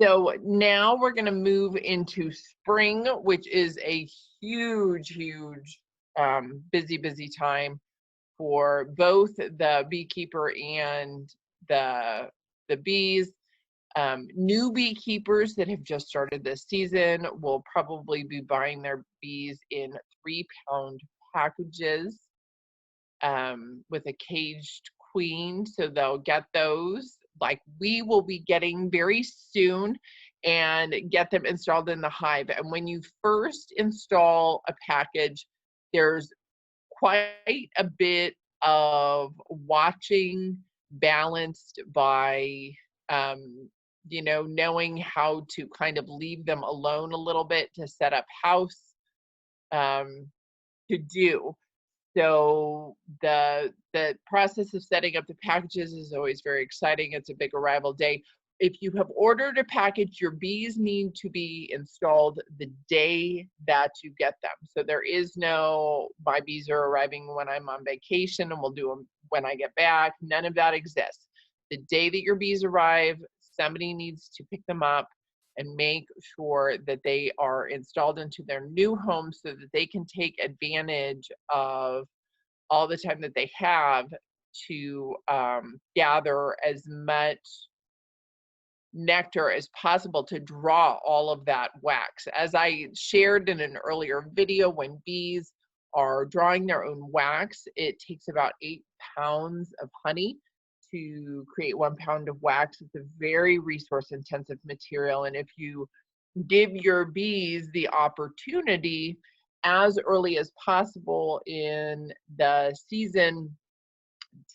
So now we're going to move into spring, which is a huge, busy time for both the beekeeper and the bees. New beekeepers that have just started this season will probably be buying their bees in 3-pound packages with a caged queen. So they'll get those like we will be getting very soon and get them installed in the hive. And when you first install a package, there's quite a bit of watching balanced by knowing how to kind of leave them alone a little bit to set up house to do. So the process of setting up the packages is always very exciting. It's a big arrival day. If you have ordered a package, your bees need to be installed the day that you get them. So there is no, my bees are arriving when I'm on vacation and we'll do them when I get back. None of that exists. The day that your bees arrive, somebody needs to pick them up and make sure that they are installed into their new home so that they can take advantage of all the time that they have to gather as much nectar as possible to draw all of that wax. As I shared in an earlier video, when bees are drawing their own wax, it takes about 8 pounds of honey to create 1 pound of wax. It's a very resource intensive material. And if you give your bees the opportunity as early as possible in the season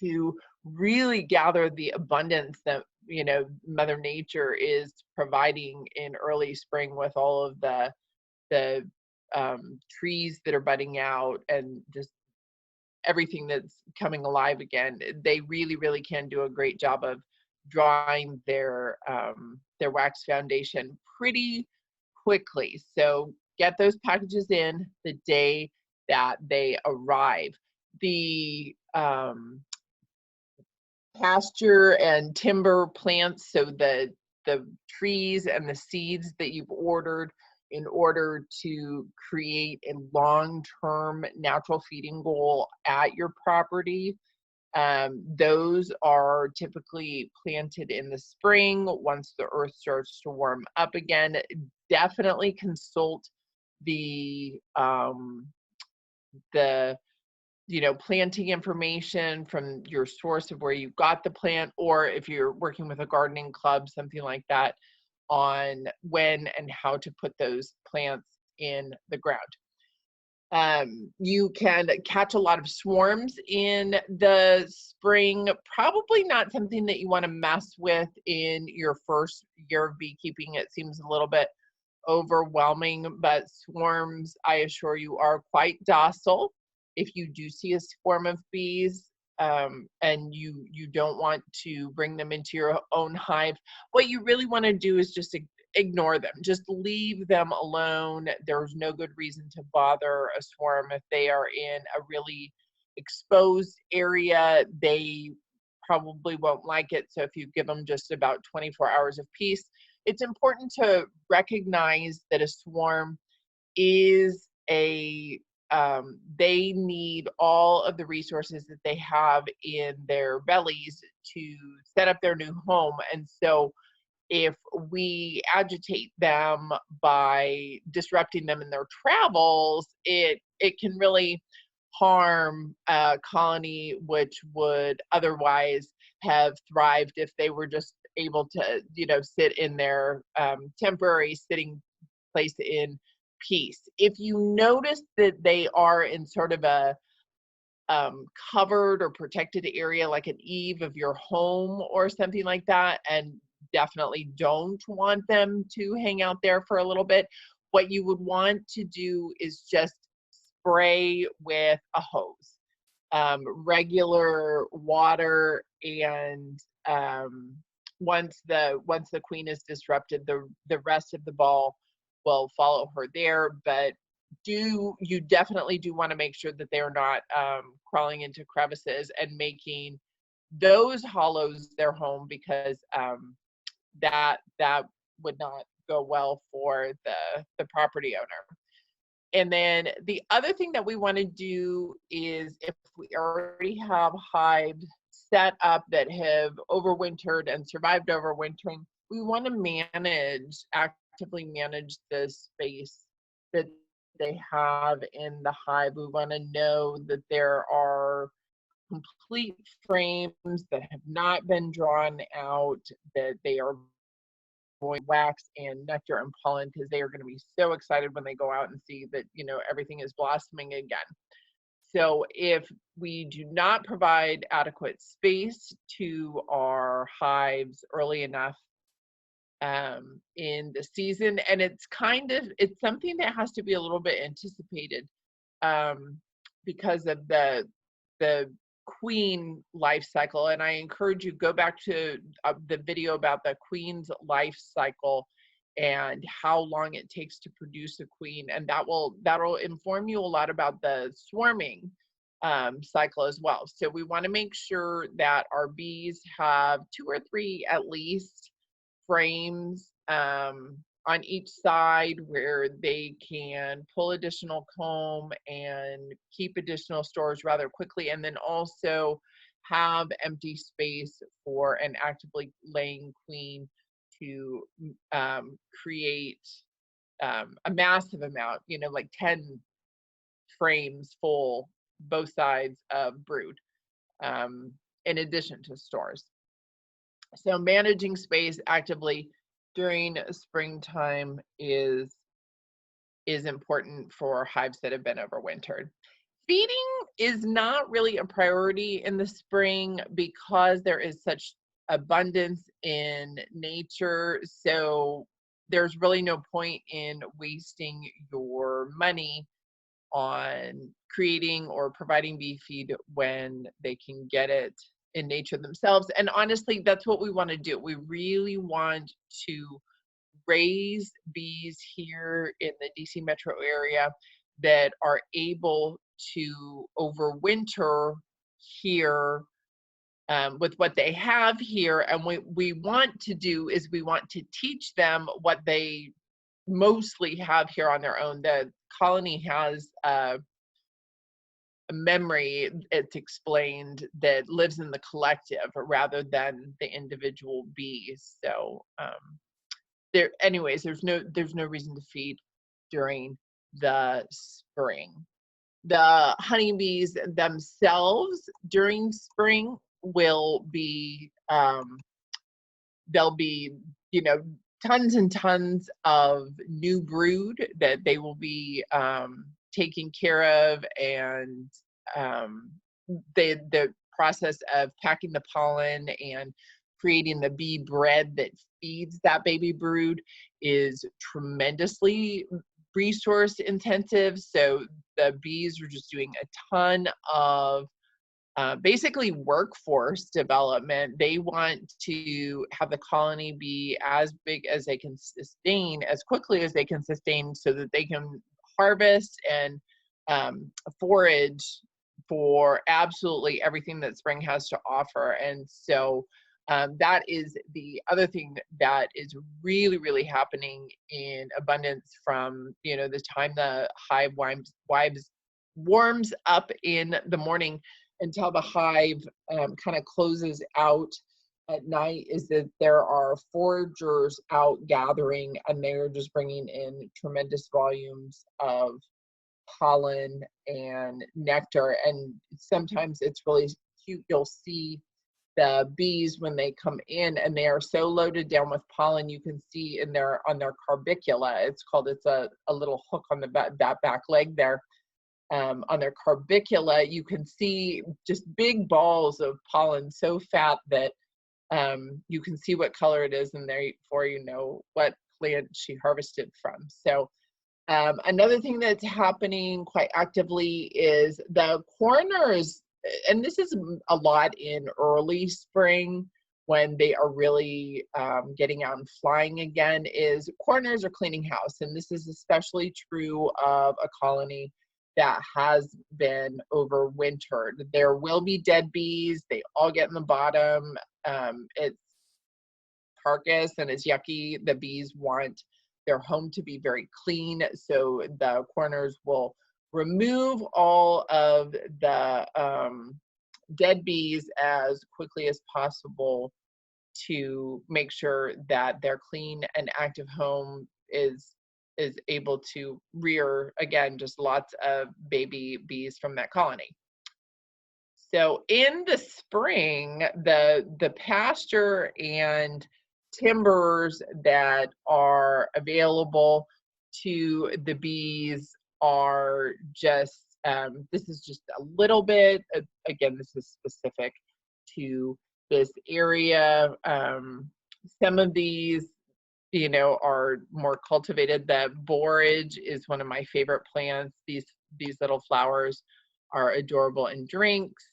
to really gather the abundance that Mother Nature is providing in early spring with all of the trees that are budding out and just everything that's coming alive again, they really can do a great job of drawing their wax foundation pretty quickly. So get those packages in the day that they arrive. The pasture and timber plants, so the trees and the seeds that you've ordered in order to create a long-term natural feeding goal at your property, those are typically planted in the spring once the earth starts to warm up again. Definitely consult the planting information from your source of where you got the plant, or if you're working with a gardening club, something like that, on when and how to put those plants in the ground. You can catch a lot of swarms in the spring. Probably not something that you want to mess with in your first year of beekeeping. It seems a little bit overwhelming, but swarms, I assure you, are quite docile. If you do see a swarm of bees and you don't want to bring them into your own hive, what you really want to do is just ignore them. Just leave them alone. There's no good reason to bother a swarm if they are in a really exposed area. They probably won't like it. So if you give them just about 24 hours of peace, it's important to recognize that a swarm is they need all of the resources that they have in their bellies to set up their new home. And so if we agitate them by disrupting them in their travels, it can really harm a colony which would otherwise have thrived if they were just able to, sit in their temporary sitting place in peace. If you notice that they are in sort of a covered or protected area, like an eave of your home or something like that, and definitely don't want them to hang out there for a little bit, what you would want to do is just spray with a hose, regular water, and once the queen is disrupted, the rest of the ball will follow her there. But you definitely do want to make sure that they're not crawling into crevices and making those hollows their home, because that would not go well for the property owner. And then the other thing that we want to do is, if we already have hives set up that have overwintered and survived overwintering, we want to actively manage the space that they have in the hive. We want to know that there are complete frames that have not been drawn out, that they are going wax and nectar and pollen, because they are going to be so excited when they go out and see that, everything is blossoming again. So if we do not provide adequate space to our hives early enough in the season, and it's something that has to be a little bit anticipated, because of the queen life cycle. And I encourage you, go back to the video about the queen's life cycle and how long it takes to produce a queen, and that'll inform you a lot about the swarming cycle as well. So we want to make sure that our bees have 2 or 3 at least frames on each side where they can pull additional comb and keep additional stores rather quickly, and then also have empty space for an actively laying queen to create a massive amount, like 10 frames full, both sides of brood, in addition to stores. So managing space actively during springtime is important for hives that have been overwintered. Feeding is not really a priority in the spring because there is such abundance in nature. So there's really no point in wasting your money on creating or providing bee feed when they can get it in nature themselves. And honestly, that's what we want to do. We really want to raise bees here in the DC metro area that are able to overwinter here with what they have here. And what we want to do is we want to teach them what they mostly have here on their own. The colony has a memory, it's explained, that lives in the collective rather than the individual bees. So anyways, there's no reason to feed during the spring. The honeybees themselves during spring will be there'll be tons and tons of new brood that they will be taking care of, and the process of packing the pollen and creating the bee bread that feeds that baby brood is tremendously resource intensive. So the bees are just doing a ton of basically workforce development. They want to have the colony be as big as they can sustain, as quickly as they can sustain, so that they can harvest and forage for absolutely everything that spring has to offer. And so that is the other thing that is really, really happening in abundance from the time the hive warms up in the morning until the hive kind of closes out at night, is that there are foragers out gathering, and they're just bringing in tremendous volumes of pollen and nectar. And sometimes it's really cute. You'll see the bees when they come in, and they are so loaded down with pollen. You can see on their carbicula, it's a little hook on the back leg there. On their carbicula, you can see just big balls of pollen, so fat that you can see what color it is, and therefore you know what plant she harvested from. So another thing that's happening quite actively is the coroners, and this is a lot in early spring when they are really getting out and flying again, is coroners are cleaning house. And this is especially true of a colony that has been overwintered. There will be dead bees. They all get in the bottom. It's carcass and is yucky. The bees want their home to be very clean, so the coroners will remove all of the dead bees as quickly as possible to make sure that their clean and active home is able to rear, again, just lots of baby bees from that colony. So in the spring, the pasture and timbers that are available to the bees are just, this is just a little bit, again, this is specific to this area. Some of these, you know, are more cultivated. The borage is one of my favorite plants. These little flowers are adorable in drinks.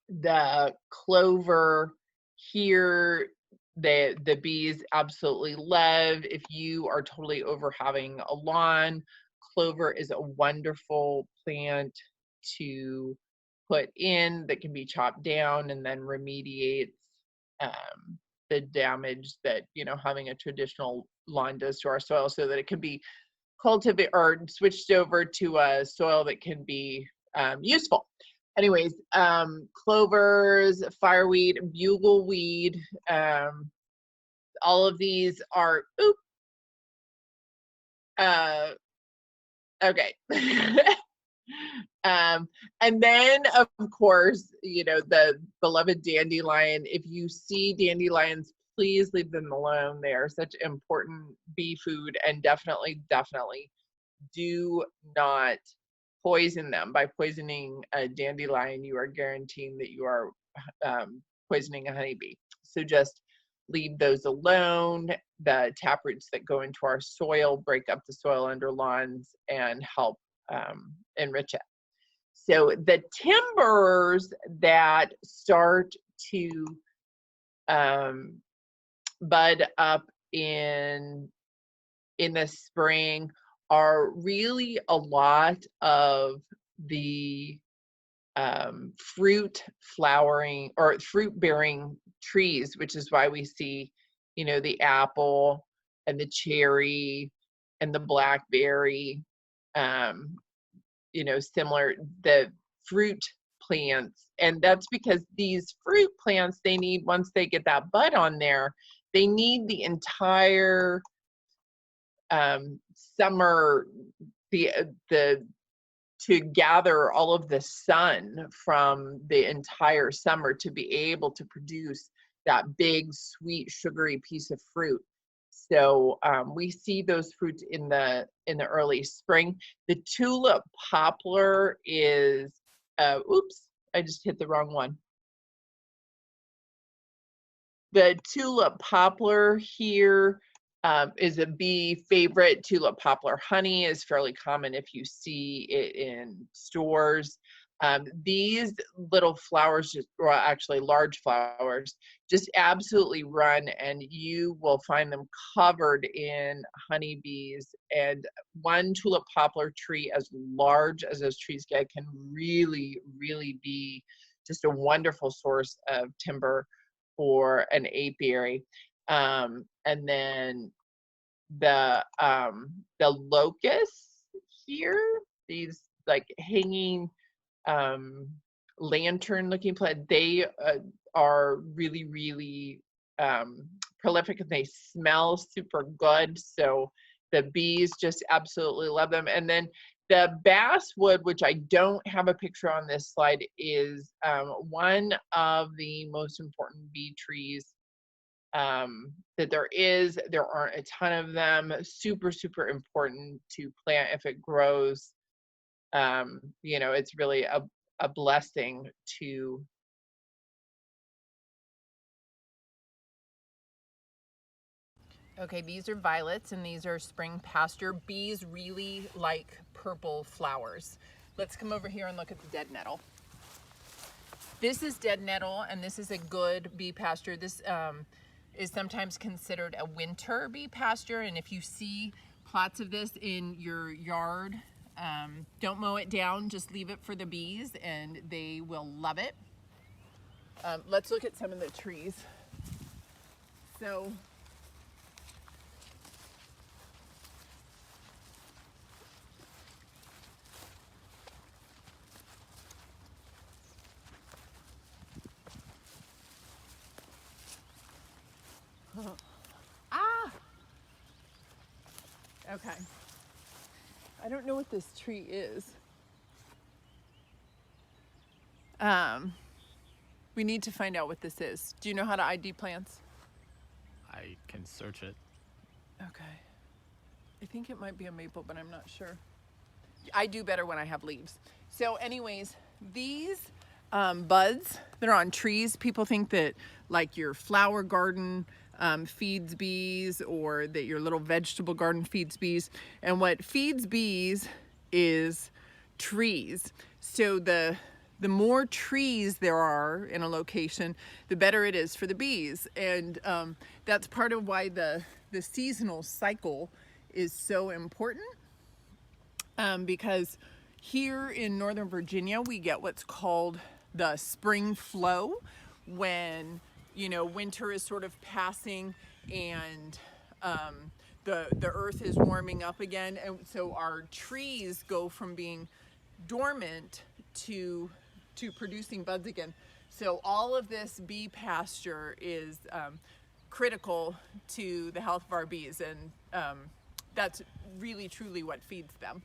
The clover here, the bees absolutely love. If you are totally over having a lawn, clover is a wonderful plant to put in that can be chopped down and then remediates the damage that, you know, having a traditional lawn does to our soil, so that it can be cultivated or switched over to a soil that can be useful. Anyways, clovers, fireweed, bugleweed, all of these are, okay. And then of course, you know, the beloved dandelion. If you see dandelions, please leave them alone. They are such important bee food, and definitely do not poison them. By poisoning a dandelion, you are guaranteeing that you are poisoning a honeybee. So just leave those alone. The taproots that go into our soil break up the soil under lawns and help enrich it. So the timbers that start to bud up in the spring are really a lot of the fruit flowering or fruit bearing trees, which is why we see, you know, the apple and the cherry and the blackberry, you know, similar, the fruit plants. And that's because these fruit plants, they need, once they get that bud on there, they need the entire summer, to gather all of the sun from the entire summer to be able to produce that big, sweet, sugary piece of fruit. So we see those fruits in the early spring. The tulip poplar is, oops, I just hit the wrong one. The tulip poplar here is a bee favorite. Tulip poplar honey is fairly common if you see it in stores. These little flowers, or actually large flowers, just absolutely run, and you will find them covered in honeybees. And one tulip poplar tree as large as those trees get can really, really be just a wonderful source of timber for an apiary. And then the locusts here, these like hanging lantern looking plant, they are really, really prolific, and they smell super good. So the bees just absolutely love them. And then the basswood, which I don't have a picture on this slide, is one of the most important bee trees that there is. There aren't a ton of them. Super, super important to plant if it grows. You know, it's really a blessing to. Okay, these are violets and these are spring pasture. Bees really like purple flowers. Let's come over here and look at the dead nettle. This is dead nettle, and this is a good bee pasture. This is sometimes considered a winter bee pasture, and if you see plots of this in your yard, don't mow it down, just leave it for the bees and they will love it. Let's look at some of the trees. So ah, okay. I don't know what this tree is. We need to find out what this is. Do you know how to ID plants? I can search it. Okay. I think it might be a maple, but I'm not sure. I do better when I have leaves. So anyways, these buds that are on trees, people think that like your flower garden feeds bees, or that your little vegetable garden feeds bees. And what feeds bees is trees. So the more trees there are in a location, the better it is for the bees. And that's part of why the seasonal cycle is so important, because here in Northern Virginia, we get what's called the spring flow, when, you know, winter is sort of passing and the earth is warming up again. And so our trees go from being dormant to producing buds again. So all of this bee pasture is critical to the health of our bees, and that's really truly what feeds them.